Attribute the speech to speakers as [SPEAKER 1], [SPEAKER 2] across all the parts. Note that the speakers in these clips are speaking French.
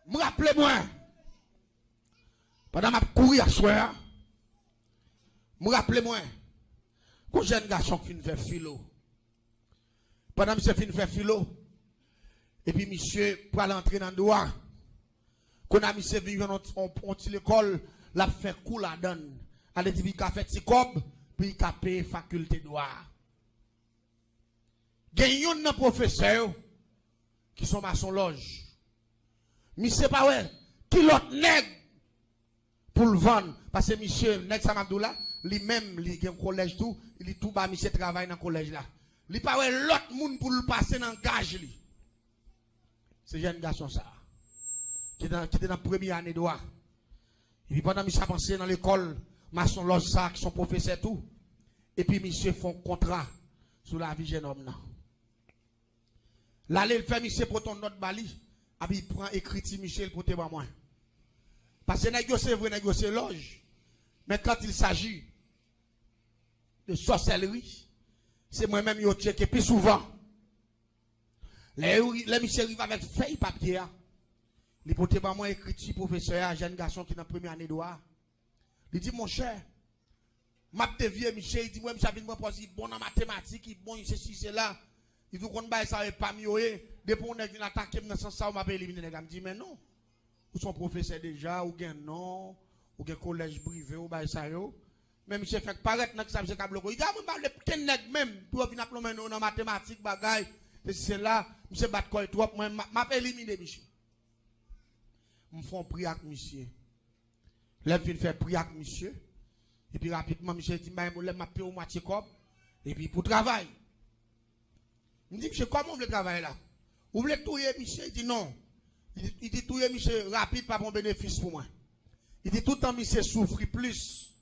[SPEAKER 1] me rappelez-moi, pendant ma courir à soir, me rappelez-moi, qu'un jeune garçon qui fait philo. Pendant que monsieur fait philo, et puis monsieur pour aller entrer dans le droit, qu'on a monsieur venu dans l'école, l'a fait cool la donne. Allez dire qu'il a fait ses cob, puis il a payé faculté de droit. Il y a un professeur qui sont à son loge. Monsieur pas ouais, qui l'autre nègre pour le vendre. Parce que monsieur, nègre Samadou lui-même, il a un collège tout, il tout bas, monsieur travaille dans le collège là. Il pas ouais l'autre monde pour le passer dans le gage li. C'est jeune garçon ça. Qui était dans la première année de droit. Et puis pendant monsieur a pensé dans l'école, maçon loge ça, qui sont professeurs tout. Et puis monsieur font contrat sur la vie jeune homme là. Là, il fait monsieur pour ton note bali. Il prend écrit Michel pour te voir moi. Parce que négocier vrai négocier loge. Mais quand il s'agit de sorcellerie, c'est moi-même qui check plus souvent. Les Michel arrive avec feuille papier. Il pour te voir moi écrit professeur, jeune garçon qui est dans la première année de droit. Il dit mon cher, m'a te vieux Michel, il dit moi j'avais moi pour bon en mathématiques, bon ceci c'est là. Il dit qu'on va ça pas mieux. Depuis on est venu attaquer dans ce sens ça on m'a pas éliminé. Il me dit mais non. Vous sont professeurs déjà ou gen non ou gen collège privé ou ba ça yo. Même monsieur fait paraître dans ça monsieur câble ko. Il dit moi le petit nèg même pour venir plomber nous dans mathématiques bagaille. C'est là monsieur bat quoi trop moi m'a éliminé monsieur. Me font prier avec monsieur. Là vinn faire prier avec monsieur. Et puis rapidement monsieur dit moi m'a payer au moitié cop et puis pour travail. Il me dit, monsieur, comment vous voulez travailler là? Vous voulez touiller, monsieur? Il dit non. Il dit, touiller, monsieur, rapide, pas bon bénéfice pour moi. Il dit, tout le temps, monsieur, souffre plus.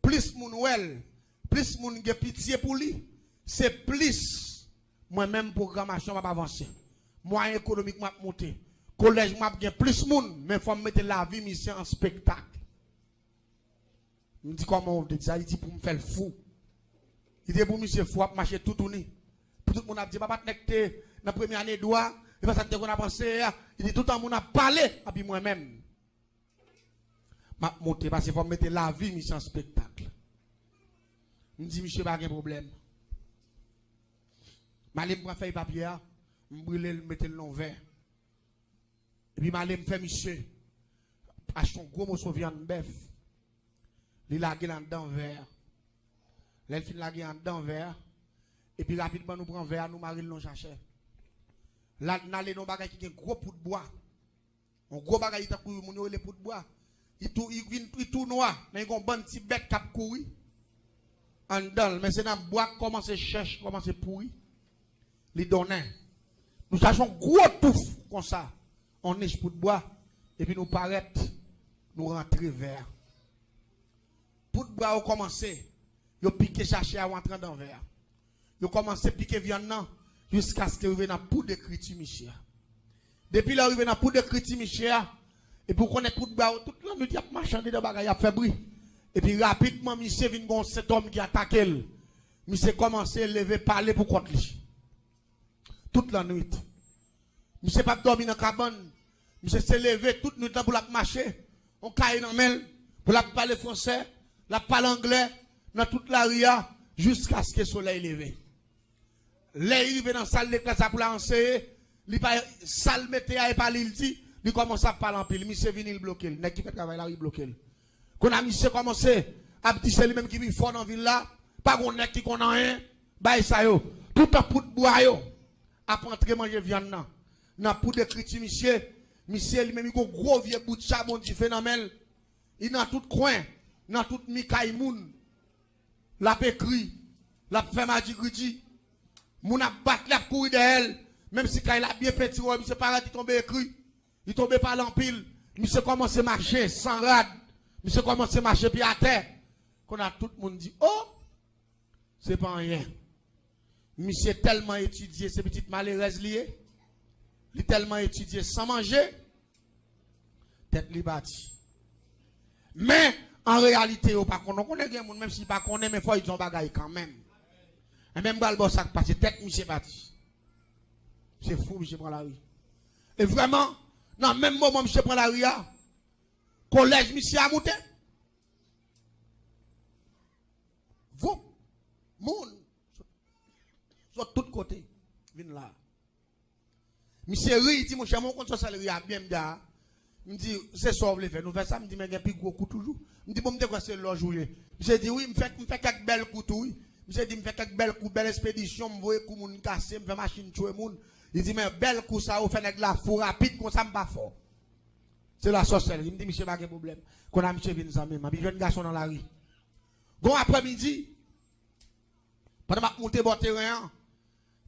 [SPEAKER 1] Plus mon ouel, plus mon ge pitié pour lui. C'est plus, moi-même, programmation m'a avancé. Moi, économique m'a monté. Collège m'a bien plus moun, mais il faut mettre la vie, monsieur, en spectacle. Il me dit, comment vous dites ça? Il dit, pour me faire le fou. Il dit, pour monsieur, fou, marcher tout tourné. Tout le monde a dit, papa, dans la première année de droit, et pas ça qu'on a pensé, il dit, tout le monde a parlé, et puis moi-même. Je suis monté parce qu'il faut mettre la vie, monsieur, en spectacle. Je me dis, monsieur, pas de problème. Je vais me faire papier, je vais mettre le nom vert. Et puis, je vais me faire, monsieur, acheter un gros morceau de viande bœuf. Il a gagné en dedans vert. Il a gagné en dedans vert. Et puis rapidement, nous prenons verre, nous marine l'on chercher. Là, nous allons dans bagage qui est un gros pot de bois. Un gros bagage qui est pour les pots de bois. Il tout noir. Mais il y a un bon petit bête qui a couru. En dedans, mais c'est dans le bois, comment c'est cherche, comment c'est pourri. Les donner. Nous cherchons gros touffe comme ça. On niche pot de bois. Et puis nous paraître, nous rentrer vers. Pot de bois, on commence. Ils piqué chercher à rentrer dans le verre. Ils commencent à piquer viande jusqu'à ce qu'ils arrivent dans la poudre de criti Michel. Depuis qu'ils arrivent dans la poudre de criti Michel, et pour qu'on ait poudre de bois, toute la nuit, il y a marchandé de bagaille, il y a fait bruit. Et puis rapidement, Michel vient dans cet homme qui attaque elle. Michel commence à lever, parler pour contre lui. Toute la nuit. Michel pas dormir dans la cabane. Michel s'est levé toute nuit pour la marcher. On caille dans la pour la parler français, la parler anglais, dans toute la ria, jusqu'à ce que le soleil lève. Là, il arrive dans la salle de classe pour l'enseigner. Il pas salle météo et pas il dit, il commence à parler en pile. Monsieur vient il bloquer. N'est qui fait travail là, il bloque. Quand a monsieur commencé à petit lui-même qui vit fort dans la ville là, pas qu'on n'est qui qu'on a rien, bah ça yo. Tout en poudre bois yo. Après entrer manger viande nan. Dans poudre de criti monsieur lui-même il a un gros vieux bout de charbon du phénomène. Il dans tout coin, dans tout mikaï moun. La pécri, la fait magigriti. Moun a battu la couille de elle. Même si quand il a bien petit, monsieur pas il tombe écrit. Il tombe par l'empile. Monsieur commence à marcher sans rade. Monsieur commence à marcher puis à terre. Qu'on a tout le monde dit, oh, c'est pas rien. Monsieur tellement étudié, ces petites malheureuses liées. Il tellement étudié sans manger. Tête li bâti. Mais, en réalité, on ne connaît pas, même si pas connaît, mais il faut qu'ils ont bagaille quand même. Et même dans le bon sac, parce que tête, monsieur bâti. C'est fou, monsieur prend la rue. Et vraiment, Dans le même moment, monsieur prend la ria. Collège, monsieur a monté. Vous, moun, sur tous côtés, viens là. Monsieur ri, il dit, mon cher, mon compte social ria bien, me dit, c'est ça, vous voulez faire. Nous faisons ça, me dit, mais il y a plus gros coup toujours. Me dit, bon, me dit, quoi, c'est l'heure jouer. Monsieur dit, oui, me fait quelques belles coups, oui. Monsieur dit, me fait quelques belles coups, belle expédition, me voyez coup, moun cassé, me fait machine tuer moun. Il dit, mais belle coup, ça, vous fait la fou rapide, comme ça, me pas fort. C'est la sorcellerie. Il me dit, monsieur, pas de problème. Qu'on a monsieur venu ça même. Je jeune garçon dans la rue. Bon après-midi, pendant que je monte bon terrain,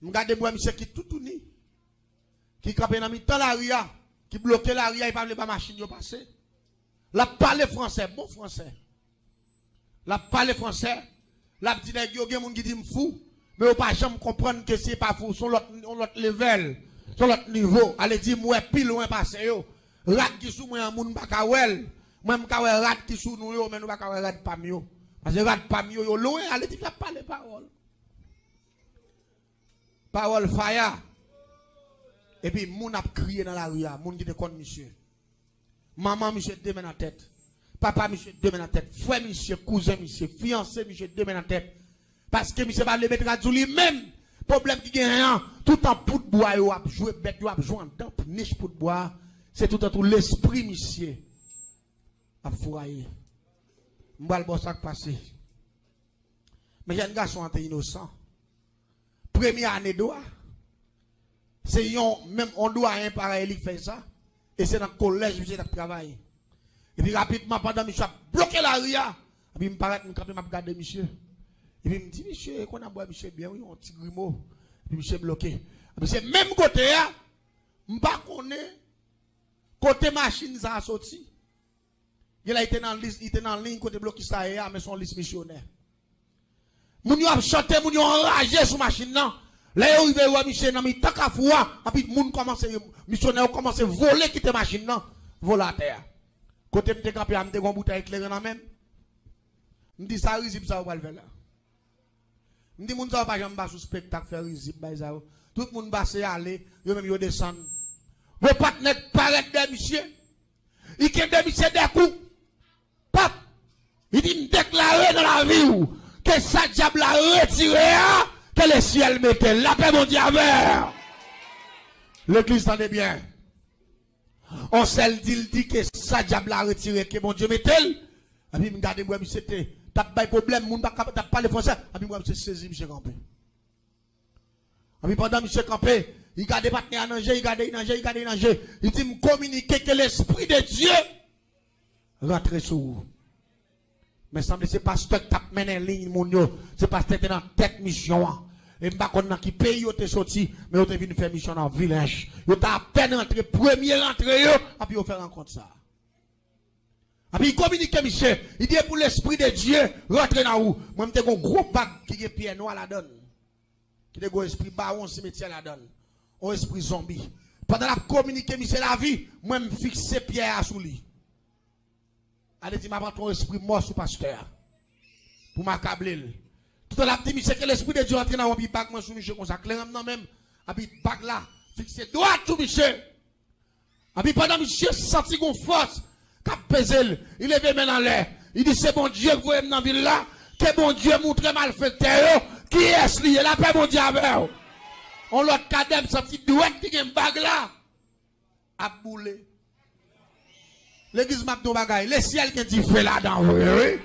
[SPEAKER 1] je regarde moi, monsieur qui tout tourné. Qui campait dans la rue, qui bloquait la rue, il ne parlait pas machine de passer. La parle français, bon français. La parle français. La petite nèg yo gen moun qui dit fou, mais on pas jamais comprendre que c'est pas fou, son l'autre level, son l'autre niveau. Allez dire moi pile loin passer yo. Rat qui sou moi moun pa ka wel. Moi m'ka wel rat qui sou nou yo, mais nous pa ka wel rat pa mi yo. Parce que rat pa mi yo loin, allez dire parler parole. Parole fire. Et puis moun a crié dans la rue, moun qui te connaît monsieur. Maman monsieur deux mains en tête. Papa, monsieur, deux mains en tête. Frère, monsieur, cousin, monsieur, fiancé, monsieur, deux mains en tête. Parce que monsieur va le mettre à lui-même. Problème qui gagne, tout en poudre bois, il a joué bête, il a joué en temps, niche poudre bois. C'est tout en tout l'esprit, monsieur. A fourraillé. M'bal bon ça passé. Mais j'ai un garçon en innocent. Première année d'oie. C'est même on doit un pareil qui fait ça. Et c'est dans le collège, monsieur, qui travaille. Et puis rapidement, pendant que je suis bloqué la ria, et puis il me paraît que je vais regarder monsieur. Et puis il me dit, monsieur, qu'on a boit, monsieur, bien, oui, un petit grimaud. Et puis monsieur bloqué. Et puis c'est même côté, je ne sais pas côté machine, ça a sorti. Il était dans la ligne, côté bloqué, ça a mais son liste missionnaire. Moun yo a chanté, moun yo enragé sur machine, non. Là, il arrive, monsieur, non, mais tant qu'à fouer, et puis moun commence, missionnaire commence à voler, quitter machine, non, voler à terre. Côté m'te campé, m'te gon bouteille éclairée dans même. M'di ça risible ça va le faire là. M'di moun ça pas jamais bas sous spectacle faire risible ba ça. Tout le monde basse aller, yo même yo descend. Vos partenaires paraît de monsieur. Il kembe de monsieur des coups. Pap. Il dit me déclarer dans la vie que ça diable a retiré que le ciel mettait la paix mon diable. L'église tendez bien. On s'est dit que ça diable a retiré que mon Dieu mettelle. Et puis, regardez moi, c'était, t'as pas de problème, moun t'as pas le français. Et puis, moi, je saisi, monsieur Campé. Et puis, pendant monsieur Campé, il garde partenaire à nager, il garde nager. Il dit, me communiquer que l'esprit de Dieu rentre sur vous. Mais semble c'est pasteur qui t'a mené en ligne, mon Dieu. C'est pasteur qui est dans tête mission. Et m'ba konn qui pays yo te sorti, mais yo te vinn faire mission dans village. Yo t'a à peine rentré premier rentré yo, et puis yo fait rencontre ça. Et puis il communique monsieur, il dit pour l'esprit de Dieu rentrer dans vous. Moi m'te gon gros bac qui est pierre noir la donne. Qui est gros esprit baron cimetière la donne. Un esprit zombie. Pendant la communiquer monsieur la vie, moi me fixer pierre sous lui. Allez dit m'a prend ton esprit mort sous pasteur. Pour m'accabler. Tout à l'heure, dit, monsieur, que l'esprit de Dieu entre dans un bac, moi, sous monsieur, comme ça, clairement, même, et puis, bac là, fixé droit tout, monsieur. Et puis, pendant monsieur, senti qu'on force, cap pesé, il lève main dans l'air. Il dit, c'est bon Dieu que vous êtes dans la ville là, que bon Dieu montre malfaiteur, qui est-ce lié, la paix, mon diable. On l'autre cadem, senti droit, qui est un bac là, à bouler. L'église m'a dit, bagaille, le ciel qui dit fait là-dedans, oui.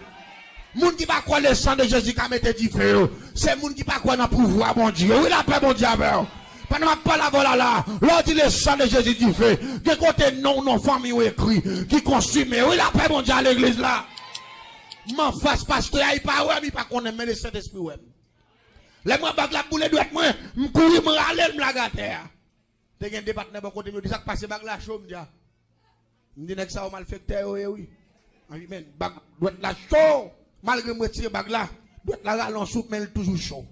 [SPEAKER 1] Moun qui pas croire le sang de Jésus qui a mis du feu. C'est moun qui pas croire dans le pouvoir, mon Dieu. Oui, la paix, mon diable. Pendant que pas la voilà là, l'on dit le sang de Jésus du feu. De côté non, famille ou écrit, qui consume. Oui, la paix, mon Dieu, à l'église là. M'en face, pasteur, il pas ouais, il pas qu'on aime le Saint-Esprit, ouais. Les moi, bag la boule doit être moi, m'courir, m'râler, m'lagater. T'es gen des partenaires, côté, me dit ça, passe bag la chaud, m'dia. M'dit, que ça, au malfecteur, oui. Amen. Bag doit être la chaud. Malgré moi tirer bag là, doit la rallon soupe mais toujours chaud.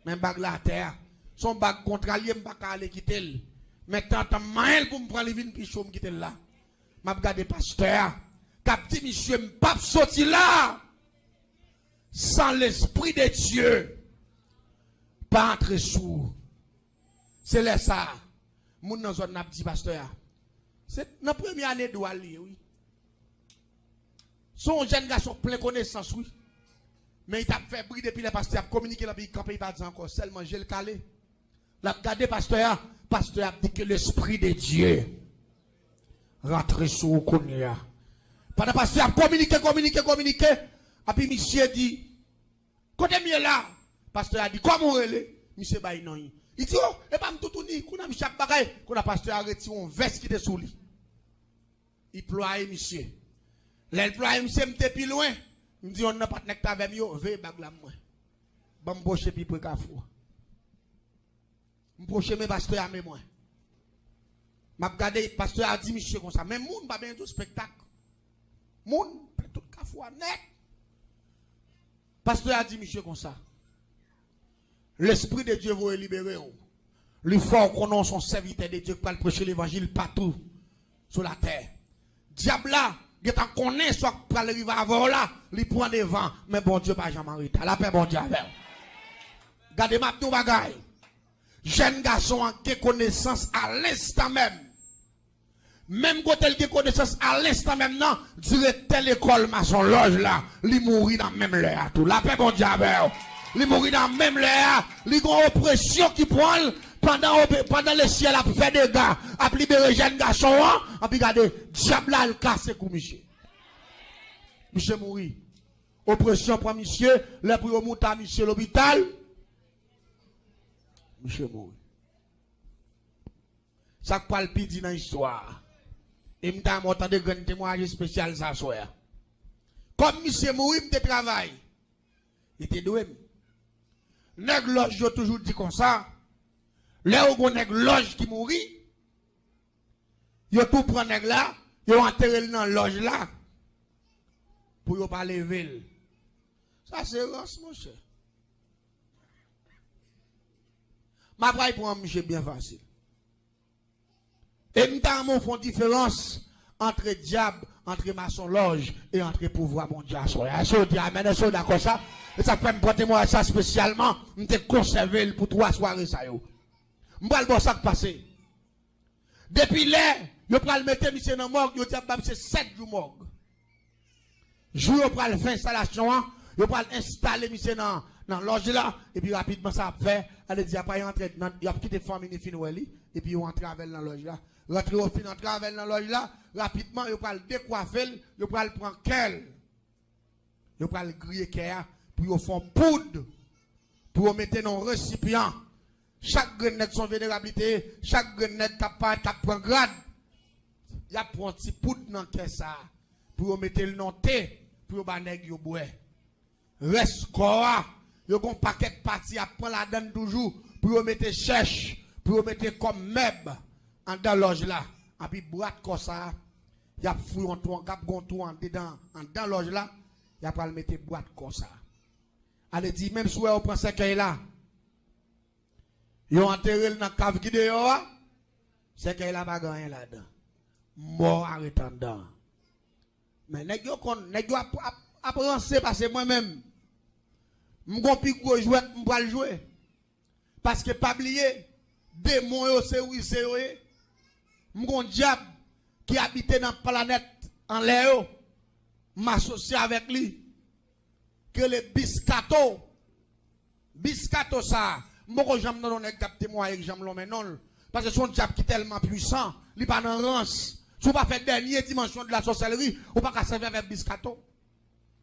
[SPEAKER 1] Mais bag là à terre, son bag contralier m'pa ka aller quitter. Mais tant mail pour me prendre les vins puis chaud me quitter là. M'a regarder pasteur, cap dit monsieur m'pa sorti là. Sans l'esprit de Dieu. Pas entrer sous. C'est là ça. Moun nan zone n'a dit pasteur. C'est la première année de oui. Son jeune garçon plein de connaissances, oui. Mais il t'a fait briller depuis le pasteur, il a communiqué là, puis il pas dit encore, seulement j'ai le calé. La regardé pasteur a dit que l'esprit de Dieu rentre sur le connaît. Pendant pasteur a communiqué. Et puis monsieur dit, côté mieux là, pasteur a dit, comment on est? Monsieur Baye non. Il dit, oh, et pas tout ni, qu'on a mis chaque bagaille, qu'on a pasteur a retiré un veste qui était sous lui. Il ploie monsieur. Là, il ploie monsieur, m'était plus loin. Il me dit, on n'a pas de nectar avec moi, veuillez bag la moi. Bon, m'boche puis pour kafou. M'boche mes pasteur à moi. M'a regardé, pasteur a dit, monsieur, comme ça. Mais moun, pas bien tout spectacle. Moun, tout kafou net. Pasteur a dit, monsieur, comme ça. L'Esprit de Dieu vous libérer. Le fort qu'on a son serviteur de Dieu qui va prêcher l'évangile partout sur la terre. Diable là, il connaît soit pour arriver avant là, il prend des vents, mais bon Dieu pas jamais arrêté. La paix bon Dieu avec. Regardez ma tout bagaille. Jeune garçon qui connaissance à l'instant même. Même quand elle a connaissance à l'instant même, non, directeur l'école maçon loge là, il mourit dans même l'air tout. La paix bon Dieu avec. Il mourit dans même l'air, il y a une oppression qui prend pendant le ciel a fait des gars, a libéré jeune garçon, a puis regardez, diable a le cassé pour monsieur. Monsieur mourit. Oppression pour monsieur, le pour monter à monsieur l'hôpital. Monsieur mourit. Ça pas le pidi dans l'histoire. Et m'ta monté de grand témoignage spécial ça soir. Comme monsieur mourit, m'te travail. Il était doué. Nèg loge, j'ai toujours dit comme ça. Là où on nèg loge qui mourit, yo tout prend nèg là, yo enterré dans loge là, pour yo pas lever. Ça c'est rance, mon cher. Ma braille pour un monsieur bien facile. Et nous font différence entre diable, entre maçon loge et entre pouvoir mondial. Est-ce que vous amen, est-ce que d'accord ça? Et ça fait me porter moi ça spécialement, je te conserver pour 3 soirées ça yo. M'bral bon ça passer. Depuis là, yo pral mettre monsieur dans morgue, yo dit c'est 7 jours morgue. Jour yo pral faire installation, yo pral installer monsieur dans loge là et puis rapidement ça fait, elle dit pas y entrer dans y a quitté famille finoueli et puis yo entrer avec dans loge là. Rentrer au fin entrer avec dans loge là, rapidement yo pral décoiffer, yo pral prendre quel. Yo pral griller kaya pour yo font poudre pour mettre dans un récipient. Chaque grenade son vénérabilité, chaque grenade qui prend grade. Il y a un petit poudre dans le caisse pour mettre le nom thé pour ba nèg yo boire. Reste quoi, yo gon paquet de parti à prendre la donne toujours pour mettre cherche, pour mettre comme meuble en dans loge là. Et puis boîte comme ça, il y a fouille en tout, cap gon tout en dedans, en dans loge là, il y a pas le mettre boîte comme ça. Elle dit même si on prend ce qu'il là. Ils ont enterré dans la cave qui dehors, c'est qu'il n'a pas gagné là-dedans. Mort arrêtant dedans. Mais nèg yo appréhenser parce que moi-même, m'gon pi gros jouet, m'pa le jouer. Parce que pas oublier, démon yo c'est oui c'est yo. M'gon diable qui habitait dans la planète en l'air, m'associer avec lui. Que le biscato ça. Moi, j'aime non capter moi avec j'aime l'homme non parce que son diable qui est tellement puissant, il pas dans rance. Si vous pas fait dernière dimension de la sorcellerie, ou pas qu'à servir avec biscato.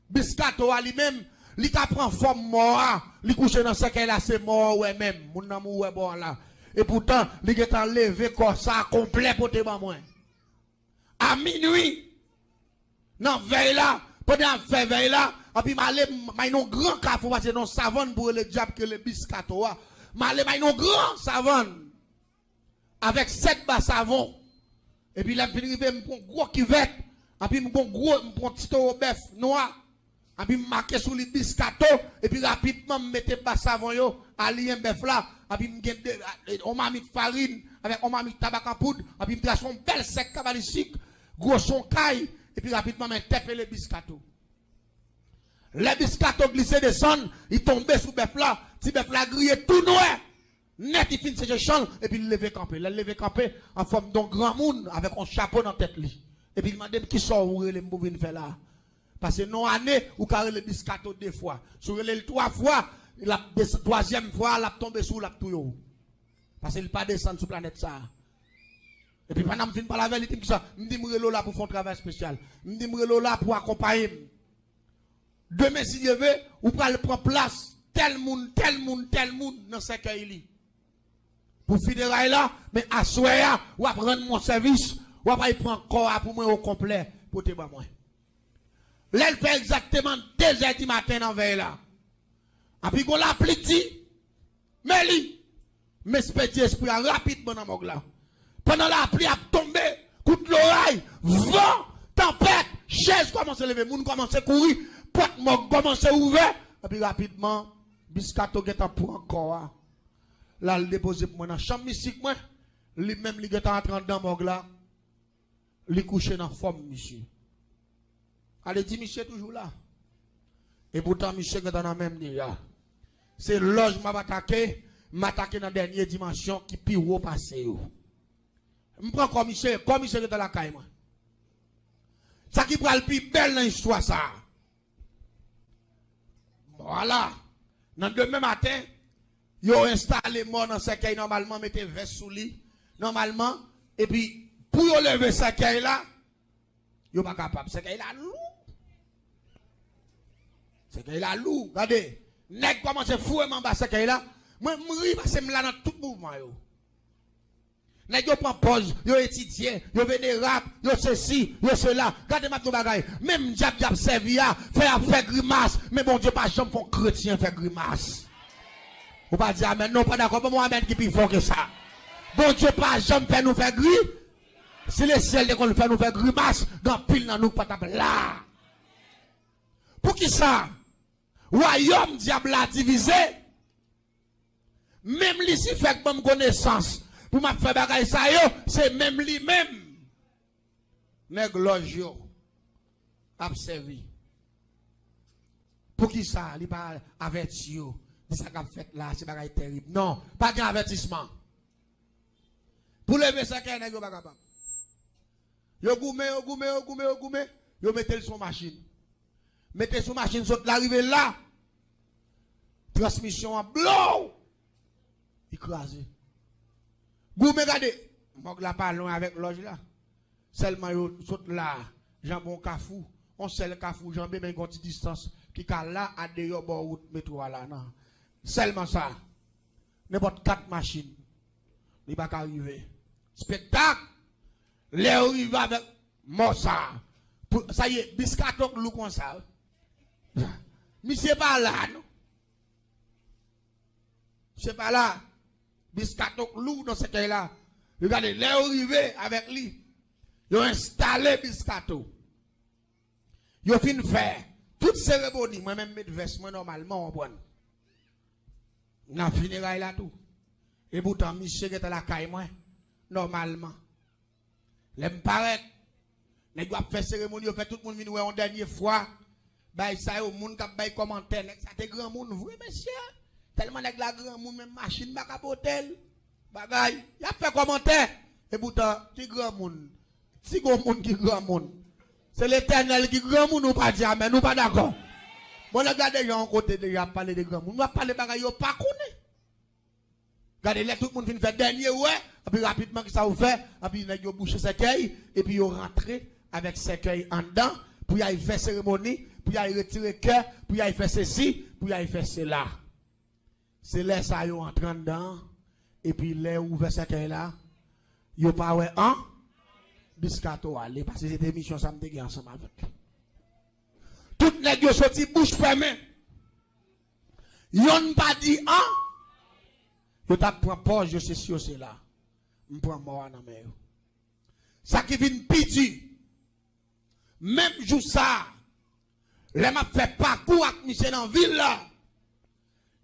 [SPEAKER 1] Biscato à lui-même, il prend forme mort, il couche dans ce qu'elle a c'est mort ouais même, mon amour ouais bon là. Et pourtant, il est enlevé comme ça complet pour te moi. À minuit. Non, veille là, pendant veille là, et puis m'a un grand café parce que non savon pour le diable que le biscato a. M'a un grand savon avec 7 bas savon. Et puis là je me prend gros cuvette, et puis me prend gros me prend petit bœuf noir. Et puis marqué sur le biscato et puis rapidement me mettre bas savon yo ali un bœuf là, et puis me on m'a mis farine avec on m'a mis tabac en poudre, et puis me trace son bel sec cabalistique, gros son caille et puis rapidement me taper le biscato. Le biscato glissé descend, il tombait sous bœuf là, si bœuf là grillé tout noir. Net, il finit ses champs, et puis il lève campé. Il lève campé en forme d'un grand monde avec un chapeau dans la tête. Et puis il m'a dit qui sort où les mouvements faire là. Parce que non année, ou carré le biscato 2 fois. Sur le 3 fois, la troisième fois, il a tombé sous la touille. Parce qu'il n'a pas descendu sur la planète ça. Et puis pendant que je ne parle pas avec lui, je dis que là pour faire un travail spécial. Je dis que là pour accompagner. Demain, si je veux, ou prendre place, tel monde dans ce cas-là. Pour fédérer là, mais à soya, ou à prendre mon service, ou à prendre corps pour moi au complet, pour te moi. Là, elle fait exactement 2h du matin dans veille là. Et puis, on l'applique, mais lui, mais petit esprit rapidement dans mon là. Pendant la pluie a tombé, coup de l'oreille, vent, tempête, chaise commence à lever, moun commence à courir, porte mort commence à ouvrir, et puis rapidement, biscato get en pour encore. Là, le déposer pour moi dans la chambre mystique, moi, lui-même, il est en train dans mon là, il couche dans la forme, monsieur. Allez, dit, monsieur, toujours là. Et pourtant, monsieur, est dans la même déjà. C'est loge m'a attaqué dans la dernière dimension qui pire haut passé. Je prends commissaire est dans la caille. Ça qui prend le plus belle dans l'histoire, ça. Voilà. Dans le demain matin, ils ont installé mort dans ce caille normalement, mettez veste sous lit. Normalement, et puis, pour lever ce caille là, ils ne sont pas capables. Ce caille là, lourd. Ce caille là, lourd. Regardez. Nèg commence à fouer en bas ce caille là. Moi, je ris parce que je suis là dans tout mouvement. Nèg yo prend pause, yo étudie, yo vénérable, yo ceci, yo cela. Regardez ma bagaille. Même diable servi à faire grimace, mais bon Dieu pas jamais font chrétien faire grimace. Ou pas dire amen, non pas d'accord, pas moi amen qui plus fort que ça. Bon Dieu pas jamais faire nous faire gris. C'est le ciel qu'on fait nous faire grimace, dans pile dans nous pas là. Pour qui ça? Royaume diable a divisé. Même ici fait bonne connaissance. Pour m'a faire bagaille ça yo, c'est même lui-même. Nèg loge yo a servi. Pour qui ça, il pas averti yo. Dit ça qu'a fait là, c'est bagaille terrible. Non, pas d'avertissement. Pour lever ça nèg yo pas capable. Yo goumé, yo mettez son machine. Mettez son machine saute l'arriver là. Transmission en blow. Écrasé. Vous me regardez, je ne pas loin avec l'oge là. Seulement, vous saute là, jambon cafou, on sait le cafou, jambon, mais une petite distance, qui est là, à deux bords route métro là, non. Seulement ça. N'importe 4 machines, il va pas arriver. Spectacle, les arrive avec Mossa. Ça y est, biscato, loup comme ça. Monsieur pas là, non? Monsieur pas là. Biscato loup dans ce cas-là. Regardez, les arrivés avec lui. Ils ont installé Biscato. Ils ont fini faire toute cérémonie. Moi-même, mes vêtements normalement, on prend. On a fini là tout. Et pourtant, monsieur qui est à la caille, moi, normalement. L'aime paraît. Les gens fait cérémonie, fait tout le monde venir une dernière fois. Bah, ça, au monde qui a fait commentaire. Ça, c'est grand monde, vrai, monsieur. Tellement avec la grand monde, même machine, baka hôtel, bagaille, y a fait commentaire. Et pourtant, qui grand monde, si grand monde qui grand monde, c'est l'Éternel qui grand monde, nous pas dire, mais nous pas d'accord. Bon, regardez, il y a un côté déjà parler de grand monde, nous va parler de bagaille, pas connaît. Regardez, là, tout le monde vient faire dernier, ouais, et puis rapidement, que ça vous fait, et puis il y a bouché cercueil, et puis il rentre avec cercueil en dedans, puis il fait cérémonie, puis il retirer cœur, puis il fait ceci, puis il fait cela. C'est là ça yo entrant dedans et puis là ouvert ça là yo pas ouais hein biscato aller parce que c'était mission ça me dégué ensemble avec tout nèg yo sorti bouche fermée yon pas dit hein yo t'a prend pause je sais si c'est là me prend mort dans mer ça qui vient piti même jour ça les m'a fait parcours avec monsieur dans ville là.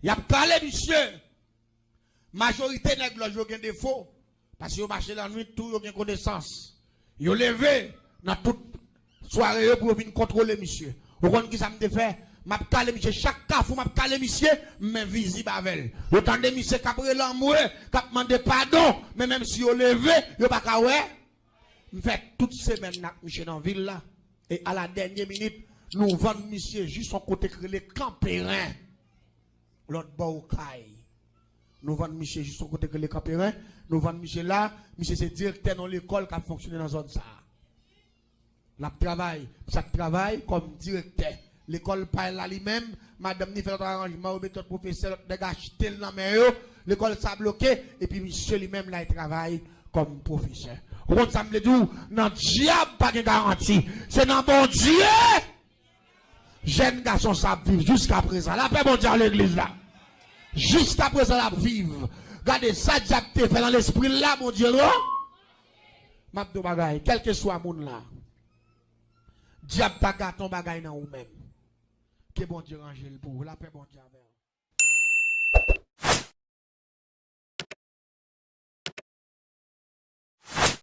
[SPEAKER 1] Il y a parlé, monsieur. Majorité nèg l'oge yo gen défaut. Parce que yo marché la nuit, tout yo gen connaissance. Yo levé dans toute soirée pour venir contrôler, monsieur. Vous comprenez qui ça me fait? m'a calé monsieur chaque cafou m'a calé monsieur mais visible avec yo tande monsieur capre l'amour cap demander pardon mais même si yo levé yo pas ka ouais me fait toute semaine nak monsieur dans ville là et à la dernière minute nous vendons monsieur juste son côté que les campérins l'autre bord nous vendons monsieur juste son côté que les campérins nous vendons monsieur là monsieur c'est directeur dans l'école qui a fonctionné dans zone ça la travail ça travaille comme directeur l'école parle là lui-même madame ni fait un arrangement avec notre professeur dégage tel dans main l'école ça bloqué et puis monsieur lui-même là il travaille comme professeur on ça me dit dans diable pas de garantie c'est dans bon Dieu jeune garçon ça vivre jusqu'à présent la paix bon Dieu à l'église là jusqu'à présent la vivre regardez ça diable fait dans l'esprit là mon Dieu là m'a de bagaille quel que soit monde là diable pas gâton bagaille dans ou même que bon Dieu range le pour la paix bon Dieu avec